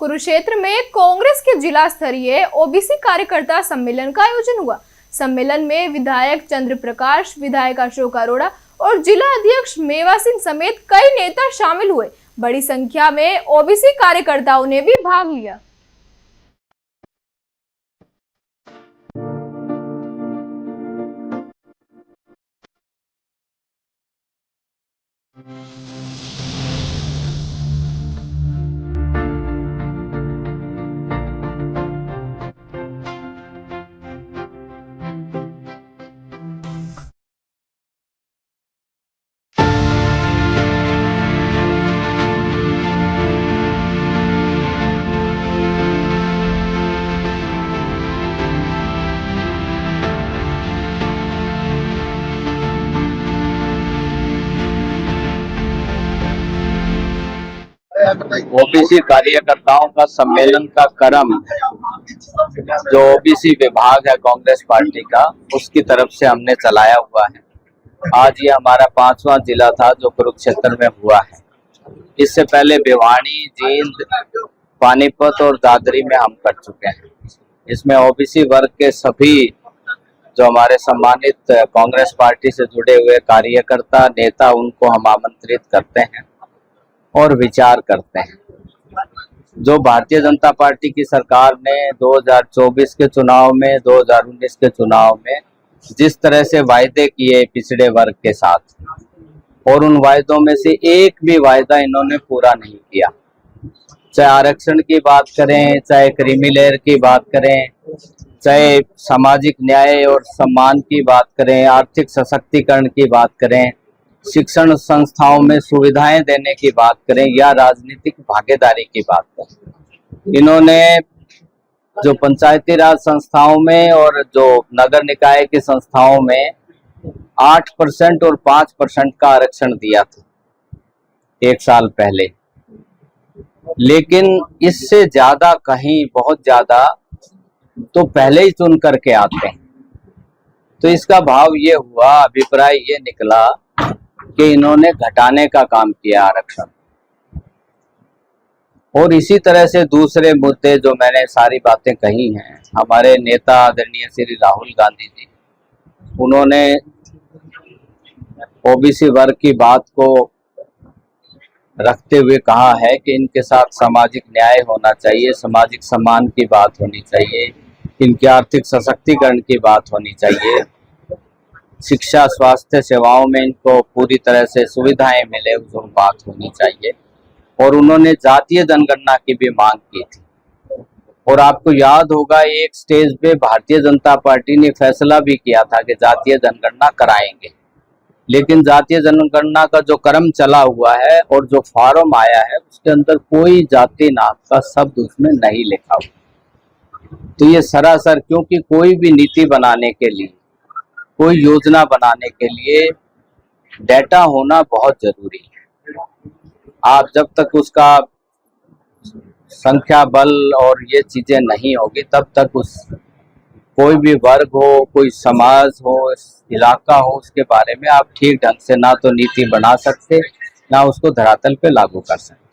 कुरुक्षेत्र में कांग्रेस के जिला स्तरीय ओबीसी कार्यकर्ता सम्मेलन का आयोजन हुआ। सम्मेलन में विधायक चंद्र प्रकाश, विधायक अशोक अरोड़ा और जिला अध्यक्ष मेवा सिंह समेत कई नेता शामिल हुए। बड़ी संख्या में ओबीसी कार्यकर्ताओं ने भी भाग लिया। ओबीसी कार्यकर्ताओं का सम्मेलन का क्रम जो ओबीसी विभाग है कांग्रेस पार्टी का, उसकी तरफ से हमने चलाया हुआ है। आज ये हमारा 5वां जिला था जो कुरुक्षेत्र में हुआ है। इससे पहले भिवानी, जींद, पानीपत और दादरी में हम कर चुके हैं। इसमें ओबीसी वर्ग के सभी जो हमारे सम्मानित कांग्रेस पार्टी से जुड़े हुए कार्यकर्ता, नेता, उनको हम आमंत्रित करते हैं और विचार करते हैं। जो भारतीय जनता पार्टी की सरकार ने 2024 के चुनाव में, 2019 के चुनाव में जिस तरह से वायदे किए पिछड़े वर्ग के साथ, और उन वायदों में से एक भी वायदा इन्होंने पूरा नहीं किया। चाहे आरक्षण की बात करें, चाहे क्रीमी लेयर की बात करें, चाहे सामाजिक न्याय और सम्मान की बात करें, आर्थिक सशक्तिकरण की बात करें, शिक्षण संस्थाओं में सुविधाएं देने की बात करें या राजनीतिक भागीदारी की बात करें, इन्होंने जो पंचायती राज संस्थाओं में और जो नगर निकाय की संस्थाओं में 8% और 5% का आरक्षण दिया था 1 साल पहले। लेकिन इससे ज्यादा, कहीं बहुत ज्यादा तो पहले ही चुन करके आते हैं। तो इसका भाव ये हुआ, अभिप्राय ये निकला कि इन्होंने घटाने का काम किया आरक्षण। और इसी तरह से दूसरे मुद्दे जो मैंने सारी बातें कही हैं, हमारे नेता आदरणीय श्री राहुल गांधी जी, उन्होंने ओबीसी वर्ग की बात को रखते हुए कहा है कि इनके साथ सामाजिक न्याय होना चाहिए, सामाजिक सम्मान की बात होनी चाहिए, इनके आर्थिक सशक्तिकरण की बात होनी चाहिए, शिक्षा, स्वास्थ्य सेवाओं में इनको पूरी तरह से सुविधाएं मिले, उस बात होनी चाहिए। और उन्होंने जातीय जनगणना की भी मांग की थी। और आपको याद होगा, एक स्टेज पे भारतीय जनता पार्टी ने फैसला भी किया था कि जातीय जनगणना कराएंगे। लेकिन जातीय जनगणना का जो क्रम चला हुआ है और जो फॉर्म आया है, उसके अंदर कोई जाति नाम का शब्द उसमें नहीं लिखा हुआ। तो ये सरासर, क्योंकि कोई भी नीति बनाने के लिए, कोई योजना बनाने के लिए डेटा होना बहुत जरूरी है। आप जब तक उसका संख्या बल और ये चीजें नहीं होगी, तब तक उस कोई भी वर्ग हो, कोई समाज हो, इलाका हो, उसके बारे में आप ठीक ढंग से ना तो नीति बना सकते, ना उसको धरातल पे लागू कर सकते।